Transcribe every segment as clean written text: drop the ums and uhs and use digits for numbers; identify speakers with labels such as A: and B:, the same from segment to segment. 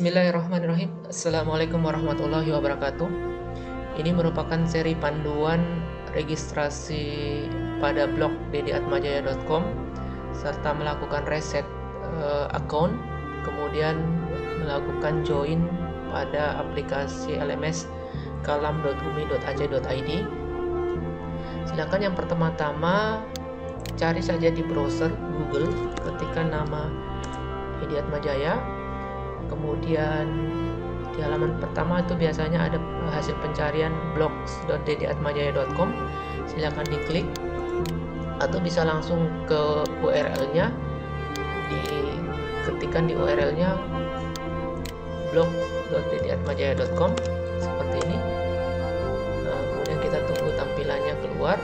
A: Bismillahirrahmanirrahim. Assalamualaikum warahmatullahi wabarakatuh. Ini merupakan seri panduan registrasi pada blog dediatmajaya.com serta melakukan reset akun, kemudian melakukan join pada aplikasi LMS kalam.umi.ac.id. Silakan yang pertama-tama cari saja di browser Google, ketikkan nama Dediatmajaya. Kemudian di halaman pertama itu biasanya ada hasil pencarian blogs.dediatmajaya.com. Silakan diklik atau bisa langsung ke URL-nya, diketikkan di URL-nya blog.dediatmajaya.com seperti ini. Kemudian kita tunggu tampilannya keluar.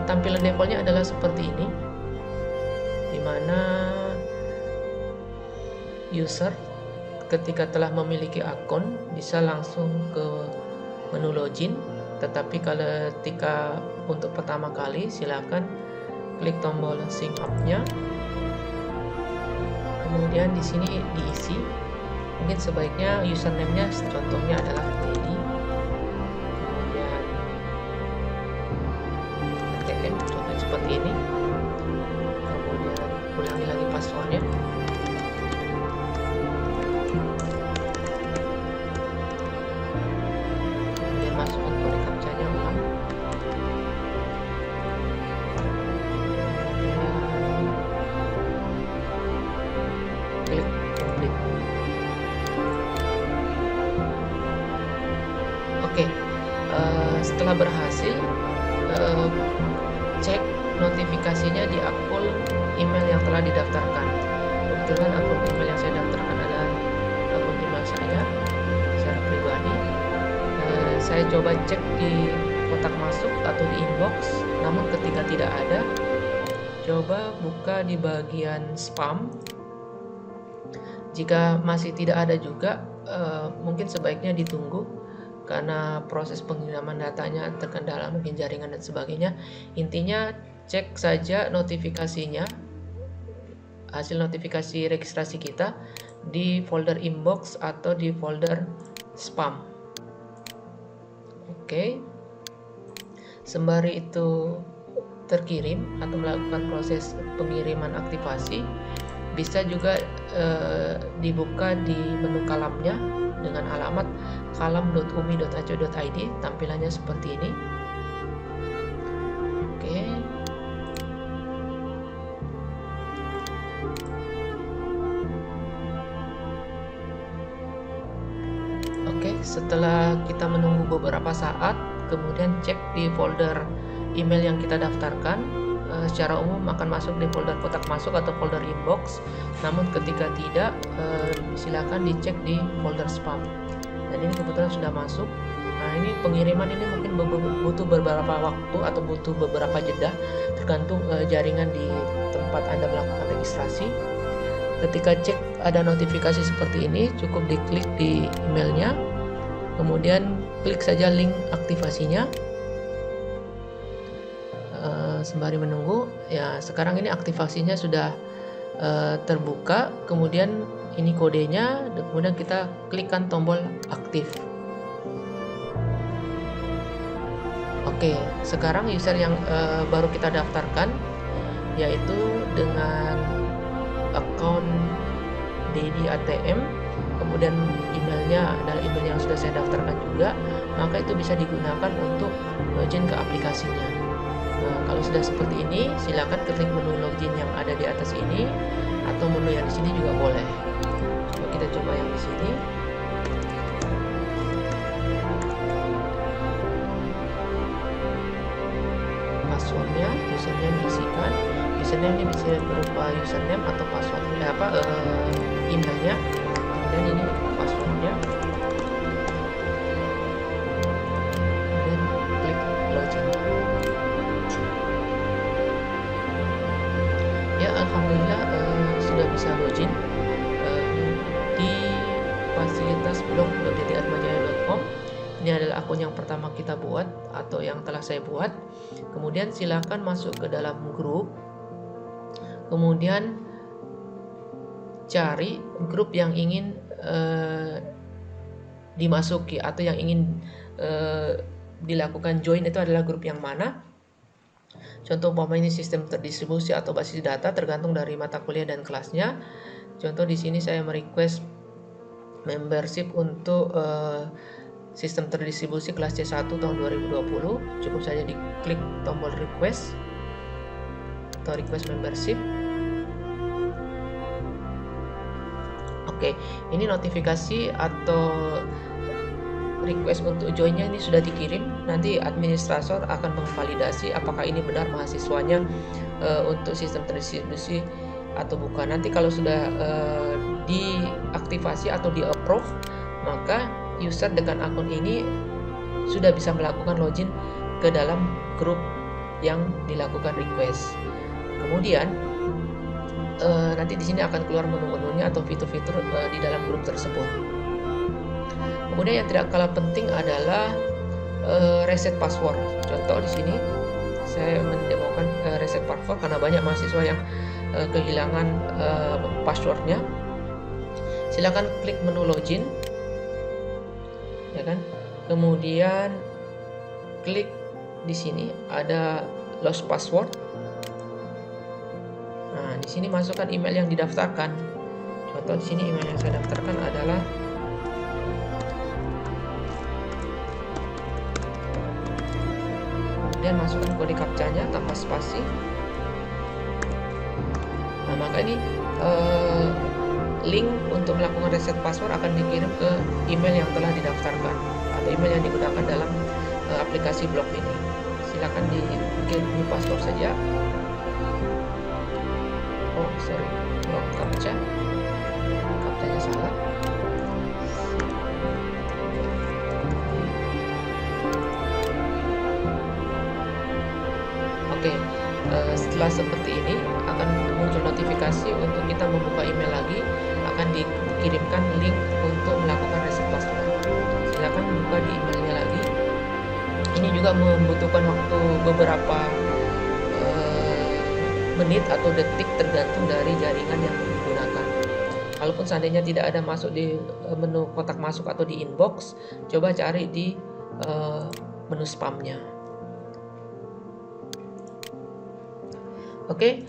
A: Tampilan defaultnya adalah seperti ini, dimana user ketika telah memiliki akun bisa langsung ke menu login, tetapi kalau ketika untuk pertama kali silakan klik tombol sign up-nya. Kemudian di sini diisi, mungkin sebaiknya username-nya contohnya adalah Dedi, kemudian ATM contohnya seperti ini, kemudian ulangi lagi passwordnya. Masukkan kode captcha-nya ulang. Klik complete. Oke, setelah berhasil, cek notifikasinya di akun email yang telah didaftarkan. Kebetulan akun email yang saya daftarkan adalah akun email saya secara pribadi. Saya coba cek di kotak masuk atau di inbox, namun ketika tidak ada, coba buka di bagian spam. Jika masih tidak ada juga, mungkin sebaiknya ditunggu karena proses pengiriman datanya terkendala, mungkin jaringan dan sebagainya. Intinya cek saja notifikasinya, hasil notifikasi registrasi kita di folder inbox atau di folder spam. Oke, sembari itu terkirim atau melakukan proses pengiriman aktivasi, bisa juga dibuka di menu kalamnya dengan alamat kalam.umi.ac.id. Tampilannya seperti ini. Oke, setelah kita menunggu beberapa saat, kemudian cek di folder email yang kita daftarkan. Secara umum akan masuk di folder kotak masuk atau folder inbox, namun ketika tidak, silakan dicek di folder spam. Dan ini kebetulan sudah masuk. Nah, ini pengiriman ini mungkin butuh beberapa waktu atau butuh beberapa jeda, tergantung jaringan di tempat Anda melakukan registrasi. Ketika cek ada notifikasi seperti ini, cukup diklik di emailnya, kemudian klik saja link aktivasinya. Sembari menunggu, ya sekarang ini aktivasinya sudah terbuka. Kemudian ini kodenya, kemudian kita klikkan tombol aktif. Oke, sekarang user yang baru kita daftarkan, yaitu dengan akun Dedi ATM, kemudian emailnya adalah email yang sudah saya daftarkan juga, maka itu bisa digunakan untuk login ke aplikasinya. Nah, kalau sudah seperti ini, silakan klik menu login yang ada di atas ini, atau menu yang di sini juga boleh. Coba kita coba yang di sini. Passwordnya, username diisikan. Username ini bisa berupa username atau password emailnya. Kemudian ini passwordnya. Kemudian klik login. Ya, alhamdulillah sudah bisa login di fasilitas blog.dediatmajaya.com. Ini adalah akun yang pertama kita buat atau yang telah saya buat. Kemudian silakan masuk ke dalam grup. Kemudian cari grup yang ingin dimasuki atau yang ingin dilakukan join itu adalah grup yang mana. Contoh umpama ini sistem terdistribusi atau basis data tergantung dari mata kuliah dan kelasnya. Contoh di sini saya merequest membership untuk sistem terdistribusi kelas C1 tahun 2020. Cukup saja diklik tombol request atau request membership. Oke, ini notifikasi atau request untuk joinnya ini sudah dikirim. Nanti administrator akan memvalidasi apakah ini benar mahasiswanya untuk sistem terdistribusi atau bukan. Nanti kalau sudah diaktifasi atau di approve, maka user dengan akun ini sudah bisa melakukan login ke dalam grup yang dilakukan request. Kemudian nanti di sini akan keluar menu-menunya atau fitur-fitur di dalam grup tersebut. Kemudian yang tidak kalah penting adalah reset password. Contoh di sini saya mendemokan reset password karena banyak mahasiswa yang kehilangan passwordnya. Silakan klik menu login, ya kan? Kemudian klik di sini ada lost password. Nah, di sini masukkan email yang didaftarkan. Contoh di sini email yang saya daftarkan adalah kemudian masukkan kode captcha-nya tanpa spasi. Nah, maka ini link untuk melakukan reset password akan dikirim ke email yang telah didaftarkan atau email yang digunakan dalam aplikasi blog ini. Silakan dikirim new password saja. Oh sorry, blog captcha, captcha-nya salah. Oke, setelah seperti ini akan muncul notifikasi untuk kita membuka email lagi, akan dikirimkan link untuk melakukan reset password. Silakan buka di emailnya lagi. Ini juga membutuhkan waktu beberapa menit atau detik tergantung dari jaringan yang digunakan. Kalaupun seandainya tidak ada masuk di menu kotak masuk atau di inbox, coba cari di menu spamnya. Oke,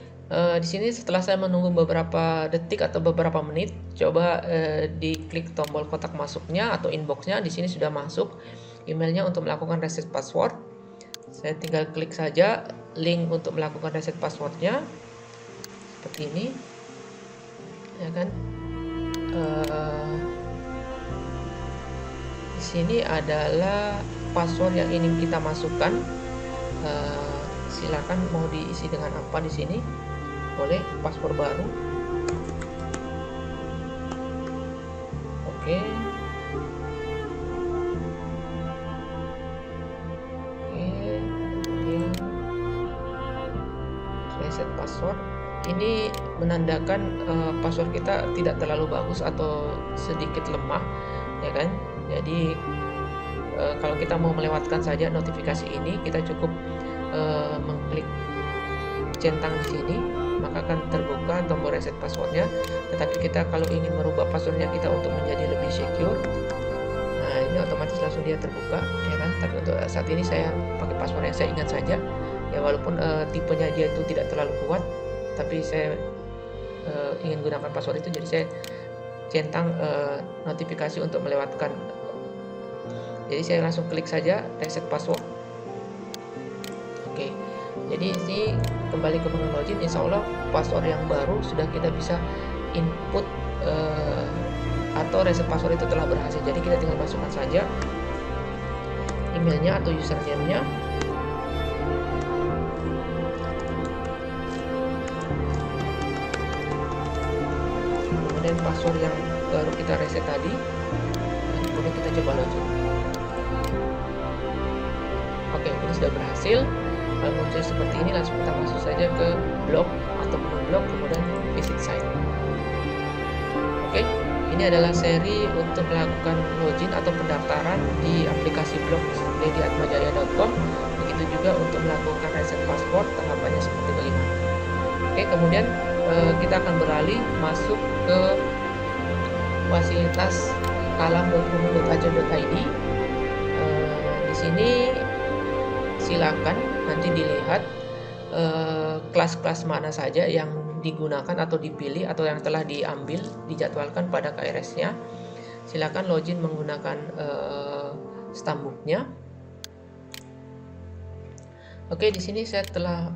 A: di sini setelah saya menunggu beberapa detik atau beberapa menit, coba diklik tombol kotak masuknya atau inboxnya. Di sini sudah masuk emailnya untuk melakukan reset password. Saya tinggal klik saja link untuk melakukan reset passwordnya seperti ini, ya kan? Di sini adalah password yang ingin kita masukkan. Silakan mau diisi dengan apa di sini, boleh password baru. Oke. Kemudian reset password. Ini menandakan password kita tidak terlalu bagus atau sedikit lemah, ya kan? Jadi kalau kita mau melewatkan saja notifikasi ini, kita cukup mengklik centang di sini, maka akan terbuka tombol reset passwordnya. Tetapi kita kalau ingin merubah passwordnya kita untuk menjadi lebih secure, nah ini otomatis langsung dia terbuka, ya kan? Tapi untuk saat ini saya pakai password yang saya ingat saja, ya walaupun tipenya dia itu tidak terlalu kuat, tapi saya ingin gunakan password itu, jadi saya centang notifikasi untuk melewatkan. Jadi saya langsung klik saja reset password. Oke, jadi ini kembali ke menu login. Insya Allah password yang baru sudah kita bisa input atau reset password itu telah berhasil. Jadi kita tinggal masukkan saja emailnya atau username-nya. Kemudian password yang baru kita reset tadi, kemudian kita coba login. Oke, ini sudah berhasil. Kalau muncul seperti ini, langsung kita masuk saja ke blog atau menu blog, kemudian visit site. Oke, ini adalah seri untuk melakukan login atau pendaftaran di aplikasi blog dedy@atmajaya.com. Begitu juga untuk melakukan reset password, tahapannya seperti bagaimana. Oke, kemudian kita akan beralih masuk ke fasilitas kalam.umi.ac.id. Di sini silakan nanti dilihat kelas-kelas mana saja yang digunakan atau dipilih atau yang telah diambil dijadwalkan pada KRS-nya. Silakan login menggunakan Stambuknya. Oke, di sini saya telah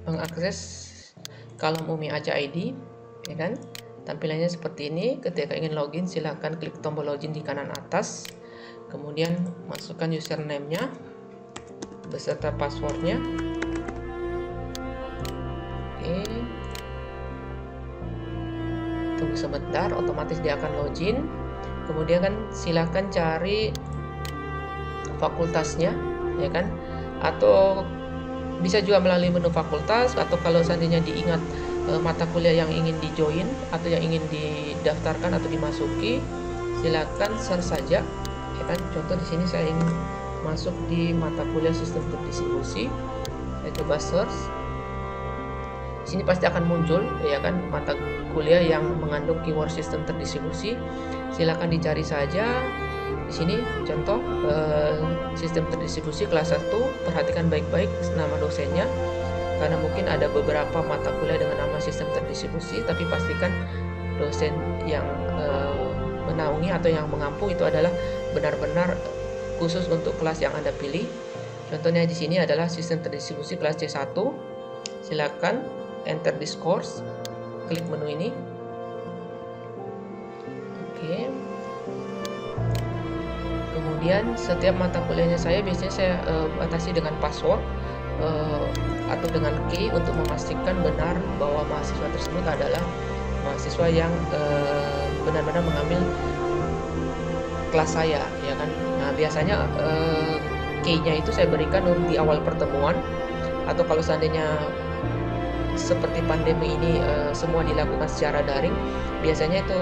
A: mengakses Kalam Umi Aceh ID, ya kan? Tampilannya seperti ini. Ketika ingin login, silakan klik tombol login di kanan atas. Kemudian masukkan username-nya beserta passwordnya. Oke. Tunggu sebentar, otomatis dia akan login. Kemudian kan silakan cari fakultasnya, ya kan? Atau bisa juga melalui menu fakultas, atau kalau seandainya diingat mata kuliah yang ingin di-join atau yang ingin didaftarkan atau dimasuki, silakan search saja, ya kan? Contoh di sini saya ingin masuk di mata kuliah sistem terdistribusi. Saya coba search. Di sini pasti akan muncul, ya kan, mata kuliah yang mengandung keyword sistem terdistribusi. Silakan dicari saja. Di sini contoh sistem terdistribusi kelas 1. Perhatikan baik-baik nama dosennya, karena mungkin ada beberapa mata kuliah dengan nama sistem terdistribusi, tapi pastikan dosen yang menaungi atau yang mengampu itu adalah benar-benar khusus untuk kelas yang Anda pilih. Contohnya di sini adalah sistem terdistribusi kelas C1. Silakan enter this course, klik menu ini. Oke. Kemudian setiap mata kuliahnya saya biasanya saya batasi dengan password atau dengan key untuk memastikan benar bahwa mahasiswa tersebut adalah mahasiswa yang benar-benar mengambil kelas saya, ya kan. Nah, biasanya key-nya itu saya berikan di awal pertemuan, atau kalau seandainya seperti pandemi ini semua dilakukan secara daring, biasanya itu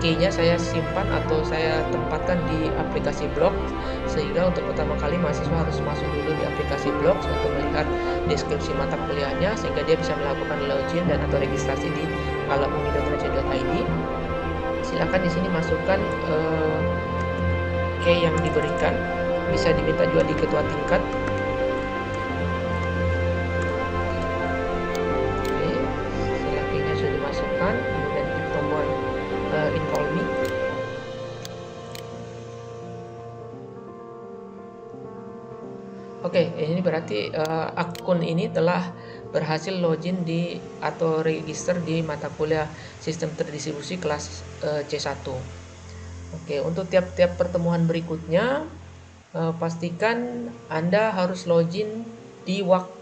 A: key-nya saya simpan atau saya tempatkan di aplikasi blog, sehingga untuk pertama kali mahasiswa harus masuk dulu di aplikasi blog untuk melihat deskripsi mata kuliahnya, sehingga dia bisa melakukan login dan atau registrasi di kalamumi.ac.id. Silakan di sini masukkan key yang diberikan, bisa diminta juga di ketua tingkat. Kemudian klik tombol involve me. Oke, ini berarti akun ini telah berhasil login di atau register di mata kuliah sistem terdistribusi kelas C1. Oke, untuk tiap-tiap pertemuan berikutnya pastikan Anda harus login di waktu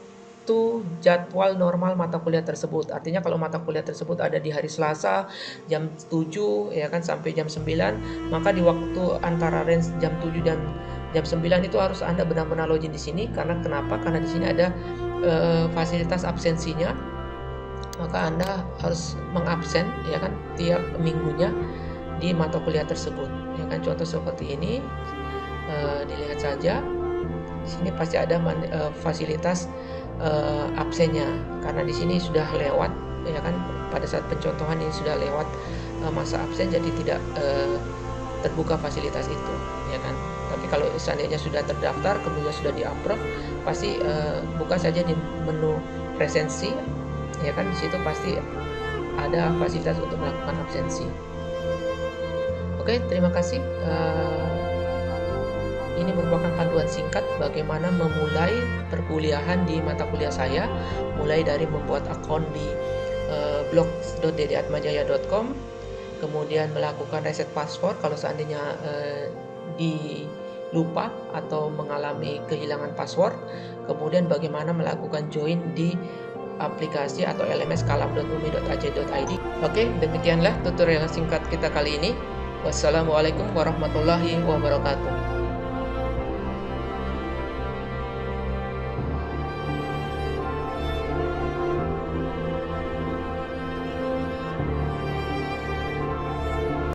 A: jadwal normal mata kuliah tersebut. Artinya kalau mata kuliah tersebut ada di hari Selasa jam 7, ya kan, sampai jam 9, maka di waktu antara range jam 7 dan jam 9 itu harus Anda benar-benar login di sini. Karena kenapa? Karena di sini ada fasilitas absensinya. Maka Anda harus mengabsen, ya kan, tiap minggunya di mata kuliah tersebut, ya kan. Contoh seperti ini, dilihat saja. Di sini pasti ada fasilitas absennya, karena di sini sudah lewat, ya kan, pada saat pencontohan ini sudah lewat masa absen, jadi tidak terbuka fasilitas itu, ya kan. Tapi kalau seandainya sudah terdaftar kemudian sudah di-approve, pasti buka saja di menu presensi, ya kan. Di situ pasti ada fasilitas untuk melakukan absensi. Oke, terima kasih. Ini merupakan panduan singkat bagaimana memulai perkuliahan di mata kuliah saya, mulai dari membuat akun di blog.dedeatmajaya.com, kemudian melakukan reset password kalau seandainya lupa atau mengalami kehilangan password, kemudian bagaimana melakukan join di aplikasi atau LMS kalam.umi.ac.id. Oke, demikianlah tutorial singkat kita kali ini. Wassalamualaikum warahmatullahi wabarakatuh.